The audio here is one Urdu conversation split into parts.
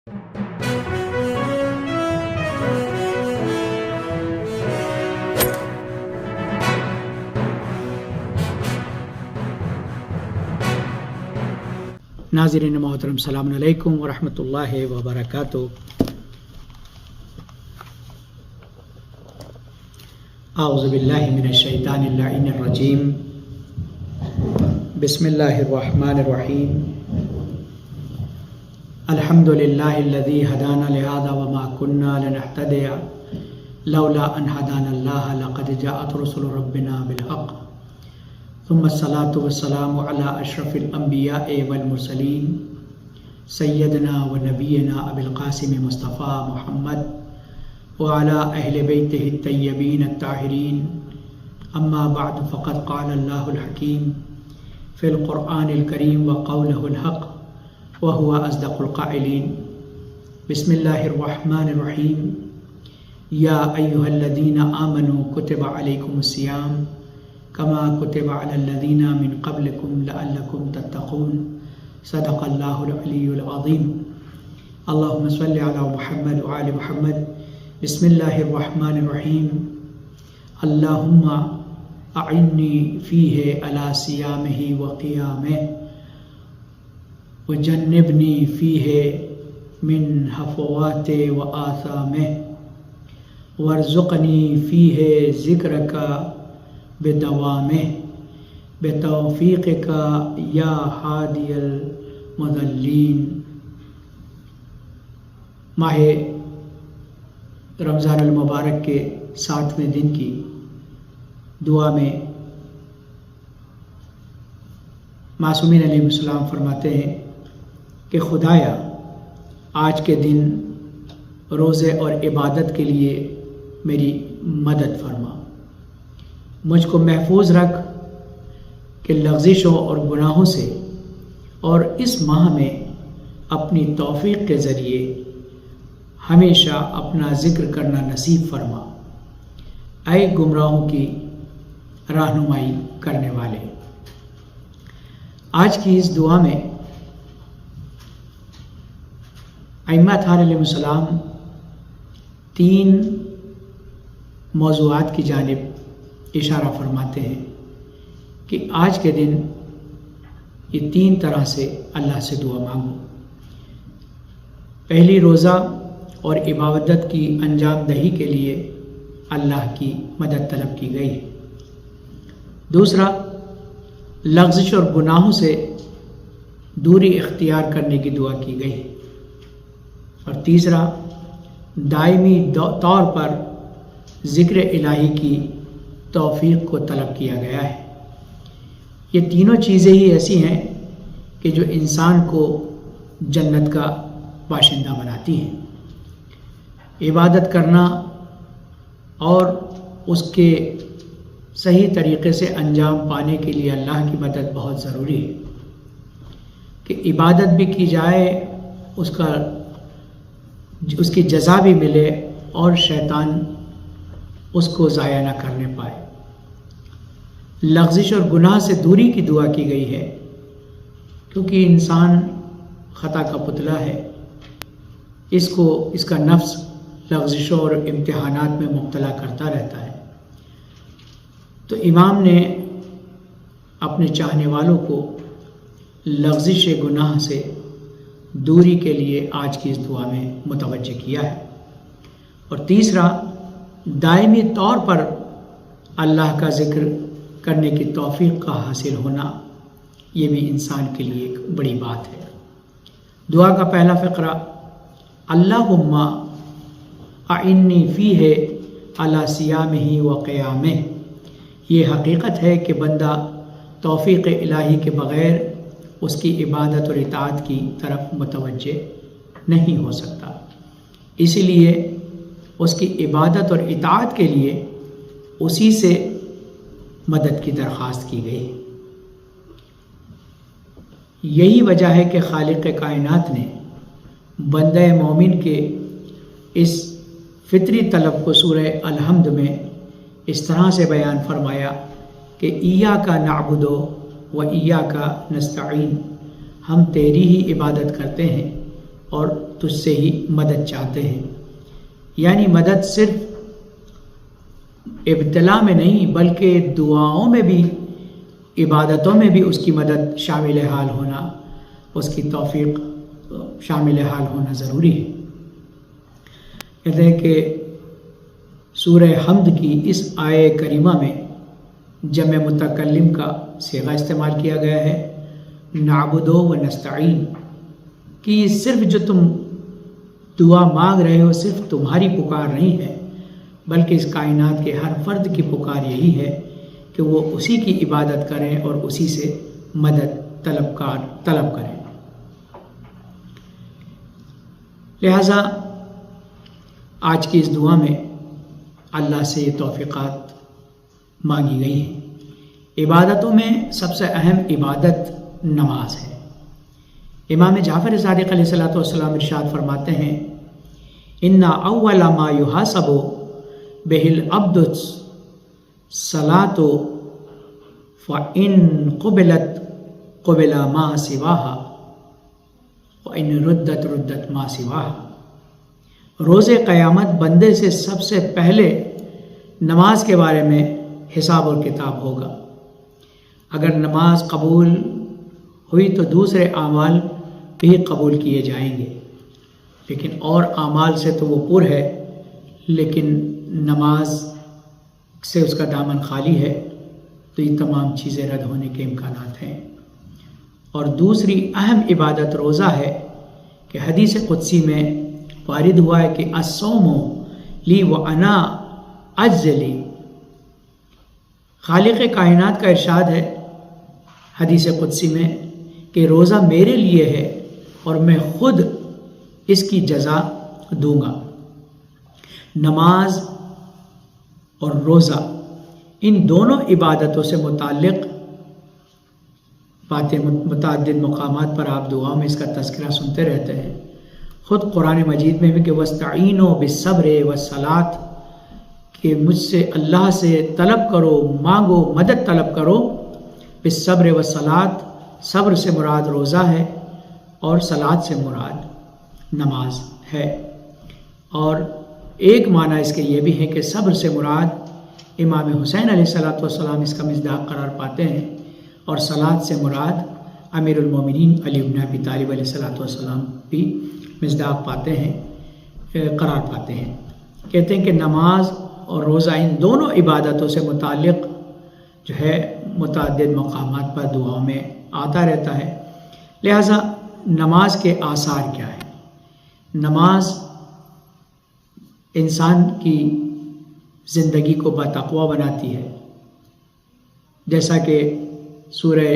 ناظرین محترم، السلام علیکم ورحمۃ اللہ وبرکاتہ۔ اعوذ باللہ من الشیطان اللعین الرجیم، بسم اللہ الرحمن الرحیم۔ الحمد للہ الذی ہدانا لہذا وما کنا لنہتدی لولا ان ہدانا اللہ لقد جاءت رسل ربنا بالحق ثم الصلاة والسلام على اشرف الانبیاء والمرسلین سیدنا و نبینا ابی القاسم مصطفیٰ محمد وعلى اہل بیتہ الطیبین الطاہرین، اما بعد فقد قال اللہ الحکیم فی القرآن الکریم وقولہ الحق وهو اصدق القائلین۔ بسم اللہ الرحمن الرحیم۔ یا ایہا الذین آمنوا کتب علیکم الصیام کما کتب علی الذین من قبلکم لعلکم تتقون، صدق اللہ العلی العظیم۔ اللہم صلی علی محمد وعلی محمد۔ بسم اللہ الرحمن الرحیم۔ اللہم اعنی فیہ علی صیامہ وقیامہ وجنبنی فیہ من حفوات وآثامہ وارزقنی فیہ ذکرک بدوامہ بتوفیقک یا ہادی المضلین۔ ماہ رمضان المبارک کے 7ویں دن کی دعا میں معصومین علیہ السلام فرماتے ہیں کہ خدایا آج کے دن روزے اور عبادت کے لیے میری مدد فرما، مجھ کو محفوظ رکھ کہ لغزشوں اور گناہوں سے، اور اس ماہ میں اپنی توفیق کے ذریعے ہمیشہ اپنا ذکر کرنا نصیب فرما، اے گمراہوں کی رہنمائی کرنے والے۔ آج کی اس دعا میں ائمہ علیہ السلام 3 موضوعات کی جانب اشارہ فرماتے ہیں کہ آج کے دن یہ 3 طرح سے اللہ سے دعا مانگو۔ پہلی، روزہ اور عبادت کی انجام دہی کے لیے اللہ کی مدد طلب کی گئی۔ دوسرا، لغزش اور گناہوں سے دوری اختیار کرنے کی دعا کی گئی۔ اور تیسرا، دائمی طور پر ذکر الہی کی توفیق کو طلب کیا گیا ہے۔ یہ تینوں چیزیں ہی ایسی ہیں کہ جو انسان کو جنت کا باشندہ بناتی ہیں۔ عبادت کرنا اور اس کے صحیح طریقے سے انجام پانے کے لیے اللہ کی مدد بہت ضروری ہے کہ عبادت بھی کی جائے، اس کی جزا بھی ملے، اور شیطان اس کو ضائع نہ کرنے پائے۔ لغزش اور گناہ سے دوری کی دعا کی گئی ہے کیونکہ انسان خطا کا پتلا ہے، اس کا نفس لغزشوں اور امتحانات میں مبتلا کرتا رہتا ہے۔ تو امام نے اپنے چاہنے والوں کو لغزش گناہ سے دوری کے لیے آج کی اس دعا میں متوجہ کیا ہے۔ اور تیسرا، دائمی طور پر اللہ کا ذکر کرنے کی توفیق کا حاصل ہونا، یہ بھی انسان کے لیے ایک بڑی بات ہے۔ دعا کا پہلا فقرہ، اللہم اعنی فیہ علی صیامہ وقیامہ۔ یہ حقیقت ہے کہ بندہ توفیق الہی کے بغیر اس کی عبادت اور اطاعت کی طرف متوجہ نہیں ہو سکتا، اسی لیے اس کی عبادت اور اطاعت کے لیے اسی سے مدد کی درخواست کی گئی۔ یہی وجہ ہے کہ خالق کائنات نے بندہ مومن کے اس فطری طلب کو سورہ الحمد میں اس طرح سے بیان فرمایا کہ ایاک نعبد و ایاک نستعین، ہم تیری ہی عبادت کرتے ہیں اور تجھ سے ہی مدد چاہتے ہیں۔ یعنی مدد صرف ابتلا میں نہیں بلکہ دعاؤں میں بھی، عبادتوں میں بھی اس کی مدد شامل حال ہونا، اس کی توفیق شامل حال ہونا ضروری ہے۔ کہتے ہیں کہ سورہ حمد کی اس آیہ کریمہ میں جمع متکلم کا صیغہ استعمال کیا گیا ہے، نعبد و نستعین، کہ صرف جو تم دعا مانگ رہے ہو صرف تمہاری پکار نہیں ہے، بلکہ اس کائنات کے ہر فرد کی پکار یہی ہے کہ وہ اسی کی عبادت کریں اور اسی سے مدد طلب کریں۔ لہٰذا آج کی اس دعا میں اللہ سے یہ توفیقات مانگی گئی ہیں۔ عبادتوں میں سب سے اہم عبادت نماز ہے۔ امام جعفر صادق علیہ الصلوۃ والسلام ارشاد فرماتے ہیں، ان اول ما یحاسب بہ العبد الصلاۃ فإن قبلت قبل ما سواها وإن ردت ردت ما سواها۔ روز قیامت بندے سے سب سے پہلے نماز کے بارے میں حساب اور کتاب ہوگا۔ اگر نماز قبول ہوئی تو دوسرے اعمال بھی قبول کیے جائیں گے، لیکن اور اعمال سے تو وہ پر ہے، لیکن نماز سے اس کا دامن خالی ہے، تو یہ تمام چیزیں رد ہونے کے امکانات ہیں۔ اور دوسری اہم عبادت روزہ ہے کہ حدیث قدسی میں وارد ہوا ہے کہ الصوم لی وانا اجزی لی۔ خالق کائنات کا ارشاد ہے حدیث قدسی میں کہ روزہ میرے لیے ہے اور میں خود اس کی جزا دوں گا۔ نماز اور روزہ ان دونوں عبادتوں سے متعلق باتیں متعدد مقامات پر آپ دعاؤں میں اس کا تذکرہ سنتے رہتے ہیں۔ خود قرآن مجید میں بھی کہ وَاسْتَعِینُوا بِالصَّبْرِ وَالصَّلَاةِ، کہ مجھ سے اللہ سے طلب کرو، مانگو، مدد طلب کرو۔ بالصبر والصلاۃ، صبر سے مراد روزہ ہے اور صلاۃ سے مراد نماز ہے۔ اور ایک معنی اس کے یہ بھی ہے کہ صبر سے مراد امام حسین علیہ السلام اس کا مصداق قرار پاتے ہیں، اور صلاۃ سے مراد امیر المومنین علی بن ابی طالب علیہ السلام بھی مصداق پاتے ہیں، قرار پاتے ہیں۔ کہتے ہیں کہ نماز اور روزہ ان دونوں عبادتوں سے متعلق جو ہے متعدد مقامات پر دعاؤں میں آتا رہتا ہے۔ لہٰذا نماز کے آثار کیا ہیں؟ نماز انسان کی زندگی کو باتقوا بناتی ہے، جیسا کہ سورہ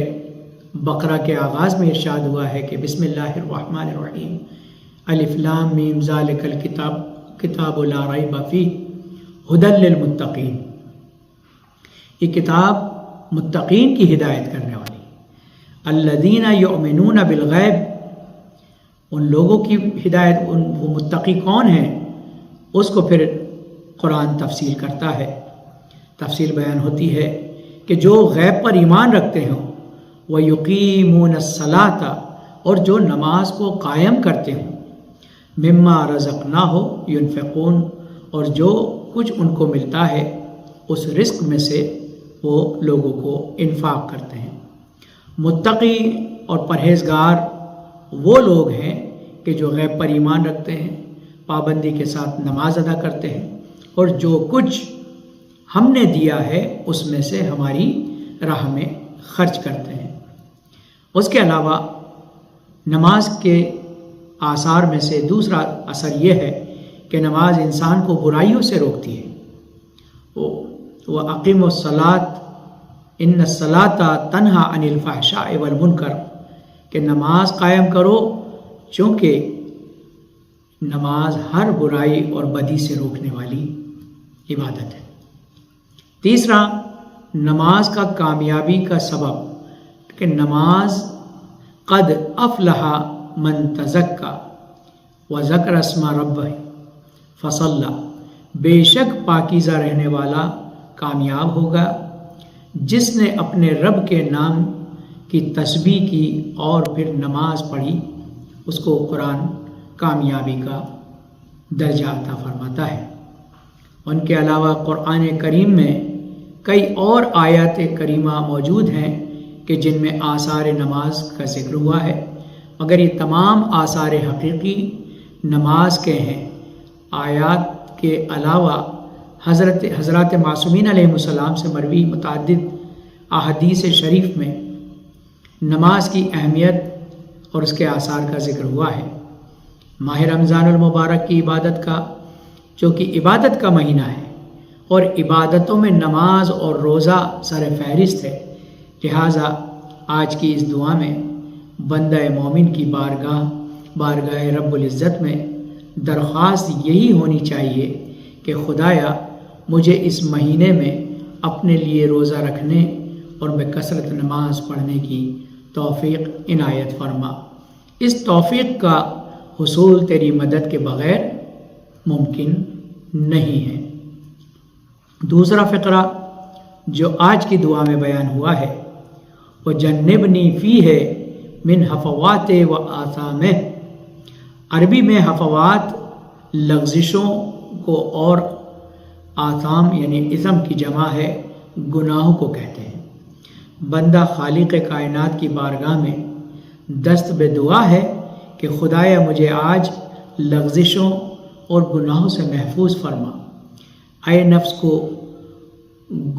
بقرہ کے آغاز میں ارشاد ہوا ہے کہ بسم اللہ الرحمن الرحیم، الف لام میم ذالک الکتاب لا ریب فیہ ھدی للمتقین۔ یہ کتاب متقین کی ہدایت کرنے والی، الذین یؤمنون بالغیب، ان لوگوں کی ہدایت، وہ متقی کون ہیں، اس کو پھر قرآن تفصیل کرتا ہے، تفصیل بیان ہوتی ہے کہ جو غیب پر ایمان رکھتے ہوں، وَيُقِيمُونَ الصَّلَاةَ، اور جو نماز کو قائم کرتے ہوں، مما رزقناہ ينفقون، اور جو کچھ ان کو ملتا ہے اس رزق میں سے وہ لوگوں کو انفاق کرتے ہیں۔ متقی اور پرہیزگار وہ لوگ ہیں کہ جو غیب پر ایمان رکھتے ہیں، پابندی کے ساتھ نماز ادا کرتے ہیں، اور جو کچھ ہم نے دیا ہے اس میں سے ہماری راہ میں خرچ کرتے ہیں۔ اس کے علاوہ نماز کے آثار میں سے دوسرا اثر یہ ہے کہ نماز انسان کو برائیوں سے روکتی ہے۔ وَأَقِیمُوا الصَّلَاةَ إِنَّ الصَّلَاةَ تَنْہَىٰ عَنِ الْفَحْشَاءِ وَالْمُنکَرِ، کہ نماز قائم کرو، چونکہ نماز ہر برائی اور بدی سے روکنے والی عبادت ہے۔ تیسرا، نماز کا کامیابی کا سبب کہ نماز قد افلح من تزکا وذکر اسم ربہ فصلی، بے شک پاکیزہ رہنے والا کامیاب ہوگا جس نے اپنے رب کے نام کی تسبیح کی اور پھر نماز پڑھی۔ اس کو قرآن کامیابی کا درجہ عطا فرماتا ہے۔ ان کے علاوہ قرآن کریم میں کئی اور آیات کریمہ موجود ہیں کہ جن میں آثار نماز کا ذکر ہوا ہے، مگر یہ تمام آثار حقیقی نماز کے ہیں۔ آیات کے علاوہ حضرات معصومین علیہ السلام سے مروی متعدد احادیث شریف میں نماز کی اہمیت اور اس کے آثار کا ذکر ہوا ہے۔ ماہ رمضان المبارک کی عبادت کا، جو کہ عبادت کا مہینہ ہے اور عبادتوں میں نماز اور روزہ سر فہرست ہے، لہٰذا آج کی اس دعا میں بندہ مومن کی بارگاہ رب العزت میں درخواست یہی ہونی چاہیے کہ خدایا مجھے اس مہینے میں اپنے لیے روزہ رکھنے اور بکثرت نماز پڑھنے کی توفیق عنایت فرما۔ اس توفیق کا حصول تیری مدد کے بغیر ممکن نہیں ہے۔ دوسرا فقرہ جو آج کی دعا میں بیان ہوا ہے، وہ جنبنی فی ہے من حفوات و آثامہ۔ عربی میں حفوات لغزشوں کو اور آثام یعنی اثم کی جمع ہے، گناہوں کو کہتے ہیں۔ بندہ خالق کائنات کی بارگاہ میں دست بے دعا ہے کہ خدایا مجھے آج لغزشوں اور گناہوں سے محفوظ فرما۔ اے نفس کو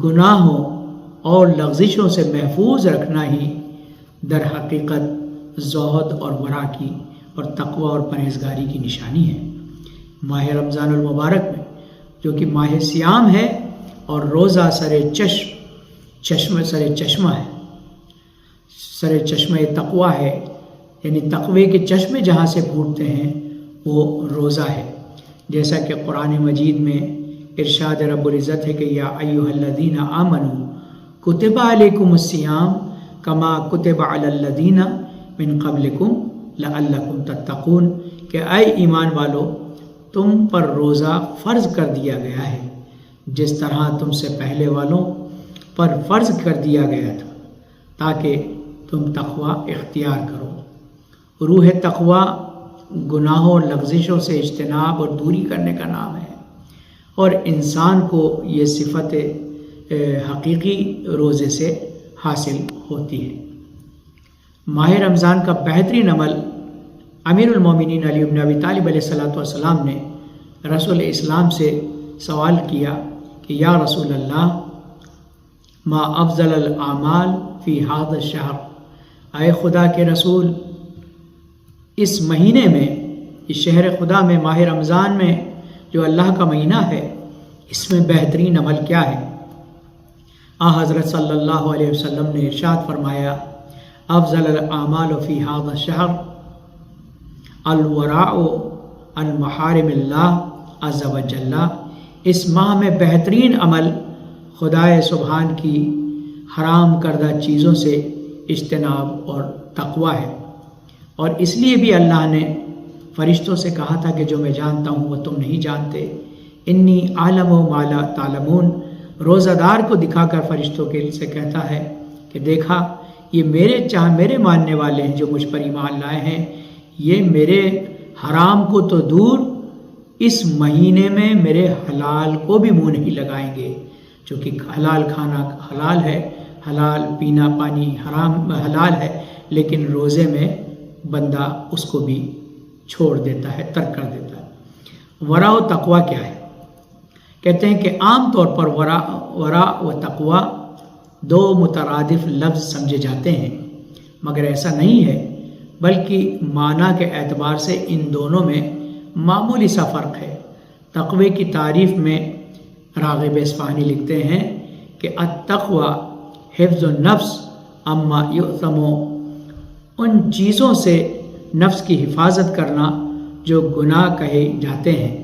گناہوں اور لغزشوں سے محفوظ رکھنا ہی در حقیقت زہد اور ورع کی اور تقوی اور پرہیزگاری کی نشانی ہے۔ ماہ رمضان المبارک میں جو کہ ماہ صیام ہے اور روزہ سر چشمہ تقوی ہے، یعنی تقوی کے چشمے جہاں سے پھوٹتے ہیں وہ روزہ ہے، جیسا کہ قرآن مجید میں ارشاد رب العزت ہے کہ یا ایھا الذین آمنوا کتب علیکم الصیام کما کتب علی الذین من قبلکم لعلکم تتقون، کہ اے ایمان والو تم پر روزہ فرض کر دیا گیا ہے جس طرح تم سے پہلے والوں پر فرض کر دیا گیا تھا تاکہ تم تقوی اختیار کرو۔ روح تقوی گناہوں اور لغزشوں سے اجتناب اور دوری کرنے کا نام ہے، اور انسان کو یہ صفت حقیقی روزے سے حاصل ہوتی ہے۔ ماہ رمضان کا بہترین عمل امیر المومنین علی بن ابی طالب علیہ السلام نے رسول اسلام سے سوال کیا کہ یا رسول اللہ ما افضل الاعمال فی ھذا الشہر، اے خدا کے رسول اس مہینے میں، اس شہر خدا میں، ماہ رمضان میں جو اللہ کا مہینہ ہے، اس میں بہترین عمل کیا ہے؟ حضرت صلی اللہ علیہ وسلم نے ارشاد فرمایا افضل الاعمال فی ھذا الشہر الوراء عن محارم اللہ عز وجل، اس ماہ میں بہترین عمل خدائے سبحان کی حرام کردہ چیزوں سے اجتناب اور تقوی ہے۔ اور اس لیے بھی اللہ نے فرشتوں سے کہا تھا کہ جو میں جانتا ہوں وہ تم نہیں جانتے، انی عالم ما لا تعلمون، روزہ دار کو دکھا کر فرشتوں کے سے کہتا ہے کہ دیکھا یہ میرے ماننے والے ہیں جو مجھ پر ایمان لائے ہیں، یہ میرے حرام کو تو دور اس مہینے میں میرے حلال کو بھی منہ نہیں لگائیں گے، چونکہ حلال کھانا حلال ہے، حلال پینا پانی حرام حلال ہے، لیکن روزے میں بندہ اس کو بھی چھوڑ دیتا ہے، ترک کر دیتا ہے۔ ورع و تقوی کیا ہے؟ کہتے ہیں کہ عام طور پر ورع و تقوی دو مترادف لفظ سمجھے جاتے ہیں، مگر ایسا نہیں ہے، بلکہ معنی کے اعتبار سے ان دونوں میں معمولی سا فرق ہے۔ تقوی کی تعریف میں راغب اصفہانی لکھتے ہیں کہ التقوی حفظ النفس اما یؤثم، ان چیزوں سے نفس کی حفاظت کرنا جو گناہ کہے جاتے ہیں،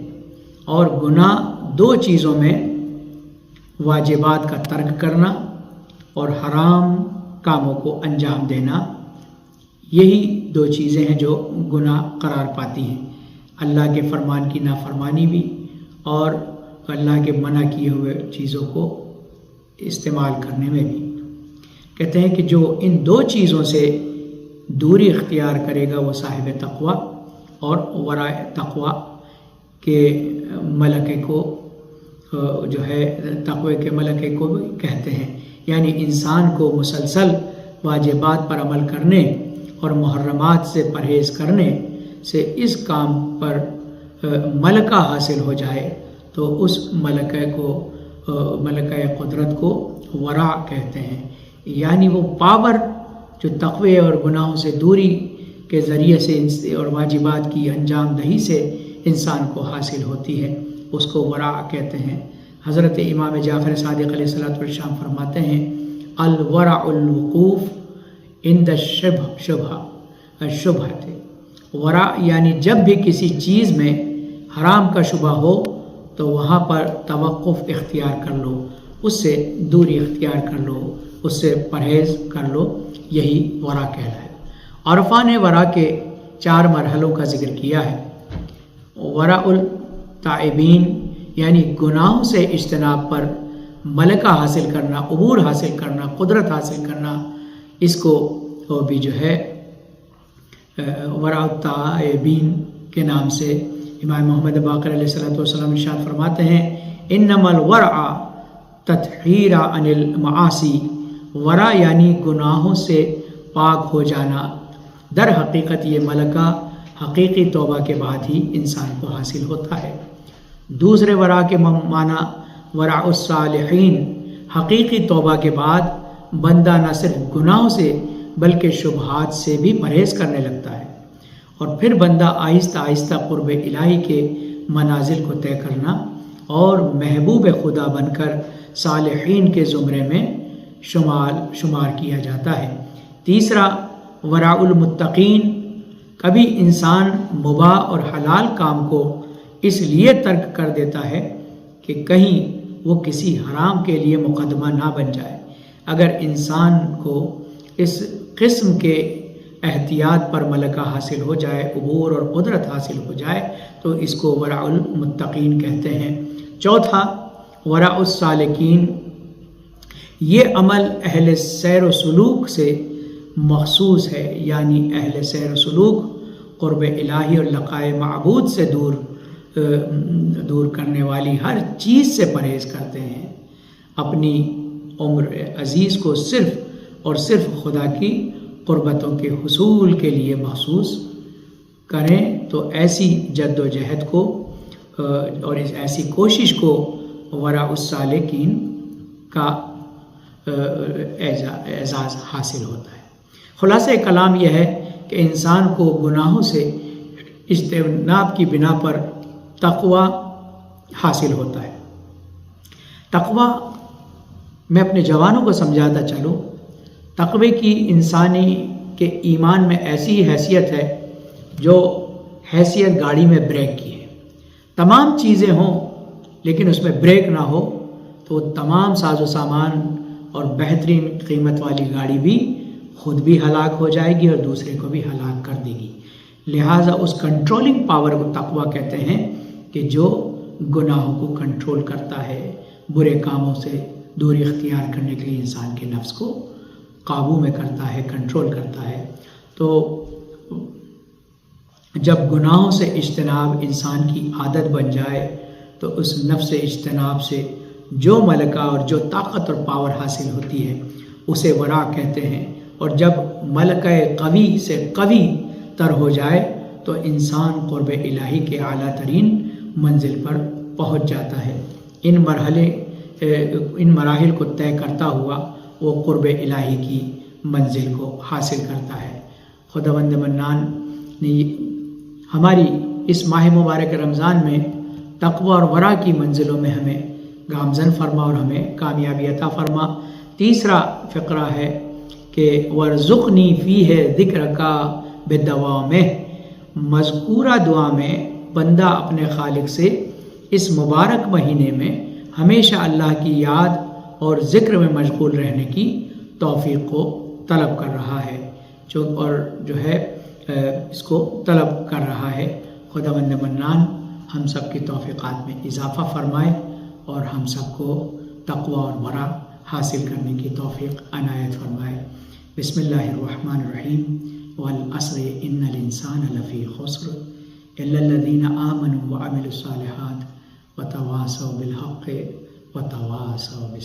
اور گناہ دو چیزوں میں واجبات کا ترک کرنا اور حرام کاموں کو انجام دینا، یہی دو چیزیں ہیں جو گناہ قرار پاتی ہیں، اللہ کے فرمان کی نافرمانی بھی اور اللہ کے منع کیے ہوئے چیزوں کو استعمال کرنے میں بھی۔ کہتے ہیں کہ جو ان دو چیزوں سے دوری اختیار کرے گا وہ صاحب تقوی، اور ورع تقوی کے ملکے کو جو ہے تقوی کے ملکے کو بھی کہتے ہیں، یعنی انسان کو مسلسل واجبات پر عمل کرنے اور محرمات سے پرہیز کرنے سے اس کام پر ملکہ حاصل ہو جائے تو اس ملکہ قدرت کو ورع کہتے ہیں، یعنی وہ پاور جو تقوی اور گناہوں سے دوری کے ذریعے سے اور واجبات کی انجام دہی سے انسان کو حاصل ہوتی ہے، اس کو ورع کہتے ہیں۔ حضرت امام جعفر صادق علیہ الصلوۃ والسلام فرماتے ہیں الورع الوقوف عند الشبہۃ، ورع یعنی جب بھی کسی چیز میں حرام کا شبہ ہو تو وہاں پر توقف اختیار کر لو، اس سے دوری اختیار کر لو، اس سے پرہیز کر لو، یہی ورع کہلاتا ہے۔ عرفاء نے ورع کے 4 مرحلوں کا ذکر کیا ہے۔ ورع التائبین یعنی گناہوں سے اجتناب پر ملکہ حاصل کرنا، عبور حاصل کرنا، قدرت حاصل کرنا، اس کو بھی جو ہے ورع التائبین کے نام سے امام محمد باقر علیہ الصلوۃ والسلام ارشاد فرماتے ہیں انما الورع تطہیر عن المعاصی، ورع یعنی گناہوں سے پاک ہو جانا، در حقیقت یہ ملکہ حقیقی توبہ کے بعد ہی انسان کو حاصل ہوتا ہے۔ دوسرے ورع کے معنی ورع الصالحین، حقیقی توبہ کے بعد بندہ نہ صرف گناہوں سے بلکہ شبہات سے بھی پرہیز کرنے لگتا ہے، اور پھر بندہ آہستہ آہستہ قرب الہی کے منازل کو طے کرنا اور محبوب خدا بن کر صالحین کے زمرے میں شمار کیا جاتا ہے۔ تیسرا ورع المتقین، کبھی انسان مباح اور حلال کام کو اس لیے ترک کر دیتا ہے کہ کہیں وہ کسی حرام کے لیے مقدمہ نہ بن جائے۔ اگر انسان کو اس قسم کے احتیاط پر ملکہ حاصل ہو جائے، عبور اور قدرت حاصل ہو جائے، تو اس کو ورع المتقین کہتے ہیں۔ چوتھا ورع السالکین، یہ عمل اہل سیر و سلوک سے مخصوص ہے، یعنی اہل سیر و سلوک قرب الہی اور لقائے معبود سے دور کرنے والی ہر چیز سے پرہیز کرتے ہیں، اپنی عمر عزیز کو صرف اور صرف خدا کی قربتوں کے حصول کے لیے مخصوص کریں، تو ایسی جد و جہد کو اور ایسی کوشش کو ورع السالکین کا اعزاز حاصل ہوتا ہے۔ خلاصہ کلام یہ ہے کہ انسان کو گناہوں سے اجتناب کی بنا پر تقوی حاصل ہوتا ہے۔ تقوی میں اپنے جوانوں کو سمجھاتا چلوں، تقوی کی انسانی کے ایمان میں ایسی حیثیت ہے جو حیثیت گاڑی میں بریک کی ہے۔ تمام چیزیں ہوں لیکن اس میں بریک نہ ہو تو تمام ساز و سامان اور بہترین قیمت والی گاڑی بھی خود بھی ہلاک ہو جائے گی اور دوسرے کو بھی ہلاک کر دے گی۔ لہٰذا اس کنٹرولنگ پاور کو تقوی کہتے ہیں کہ جو گناہوں کو کنٹرول کرتا ہے، برے کاموں سے دوری اختیار کرنے کے لیے انسان کے نفس کو قابو میں کرتا ہے، کنٹرول کرتا ہے۔ تو جب گناہوں سے اجتناب انسان کی عادت بن جائے تو اس نفس اجتناب سے جو ملکہ اور جو طاقت اور پاور حاصل ہوتی ہے اسے ورع کہتے ہیں، اور جب ملکہ قوی سے قوی تر ہو جائے تو انسان قرب الہی کے اعلیٰ ترین منزل پر پہنچ جاتا ہے۔ ان مراحل کو طے کرتا ہوا وہ قرب الہی کی منزل کو حاصل کرتا ہے۔ خداوند منان نے ہماری اس ماہ مبارک رمضان میں تقوی اور ورع کی منزلوں میں ہمیں گامزن فرما اور ہمیں کامیابی عطا فرما۔ تیسرا فقرہ ہے کہ ورزقنی فیہ ذکرک بدوام، مذکورہ دعا میں بندہ اپنے خالق سے اس مبارک مہینے میں ہمیشہ اللہ کی یاد اور ذکر میں مشغول رہنے کی توفیق کو طلب کر رہا ہے، اس کو طلب کر رہا ہے۔ خداوند منان ہم سب کی توفیقات میں اضافہ فرمائے اور ہم سب کو تقوی اور ورع حاصل کرنے کی توفیق عنایت فرمائے۔ بسم اللہ الرحمن الرحیم، والعصر ان الانسان لفی خسر إلا الذين آمنوا وعملوا الصالحات وتواصوا بالحق وتواصوا بالصبر.